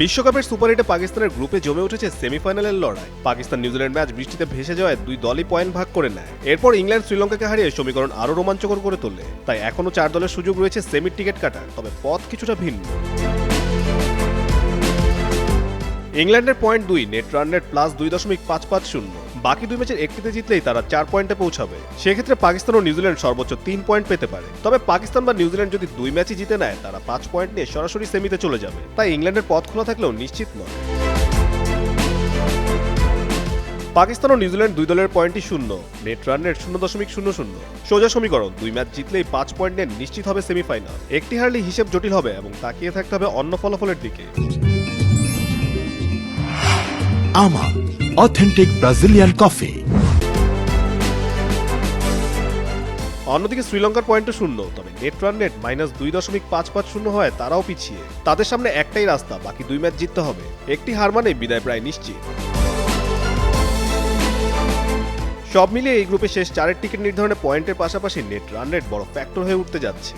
বিশ্বকাপের সুপার 8-এ পাকিস্তানের গ্রুপে জমে উঠেছে সেমিফাইনালের লড়াই। পাকিস্তান নিউজিল্যান্ড ম্যাচ বৃষ্টিতে ভেসে যাওয়ায় দুই দলই পয়েন্ট ভাগ করে নেয়। এরপর ইংল্যান্ড শ্রীলঙ্কাকে হারিয়ে সমীকরণ আরও রোমাঞ্চকর করে তোলে। তাই এখনও 4 দলের সুযোগ রয়েছে সেমির টিকিট কাটার, তবে পথ কিছুটা ভিন্ন। ইংল্যান্ডের পয়েন্ট 2, নেট রান রেট +2.550। বাকি দুই ম্যাচের একটিতে জিতলেই তারা 4 পয়েন্টে পৌঁছাবে। সেক্ষেত্রে পাকিস্তান ও নিউজিল্যান্ড সর্বোচ্চ 3 পয়েন্ট পেতে পারে। তবে পাকিস্তান বা নিউজিল্যান্ড যদি 2 ম্যাচই জিতে নেয়, তারা 5 পয়েন্ট নিয়ে সরাসরি সেমিতে চলে যাবে। তাই ইংল্যান্ডের পথ খোলা থাকলেও নিশ্চিত নয়। পাকিস্তান ও নিউজিল্যান্ড দুই দলের পয়েন্টই 0, নেট রান রেট 0.00। সোজা সমীকরণ, 2 ম্যাচ জিতলেই 5 পয়েন্ট নিয়ে নিশ্চিত হবে সেমিফাইনাল। একটি হারলেই হিসেব জটিল হবে এবং তাকিয়ে থাকতে হবে অন্য ফলাফলের দিকে। আমা অথেন্টিক ব্রাজিলিয়ান কফি। অন্যদিকে শ্রীলঙ্কার পয়েন্টও 0, তবে নেট রান রেট -2.550 হয় তারাও পিছিয়ে। তাদের সামনে একটাই রাস্তা, বাকি 2 ম্যাচ জিততে হবে। একটি হার মানে বিদায় প্রায় নিশ্চিত। সব মিলিয়ে এই গ্রুপে শেষ 4-এর টিকিট নির্ধারণে পয়েন্টের পাশাপাশি নেট রান রেট বড় ফ্যাক্টর হয়ে উঠতে যাচ্ছে।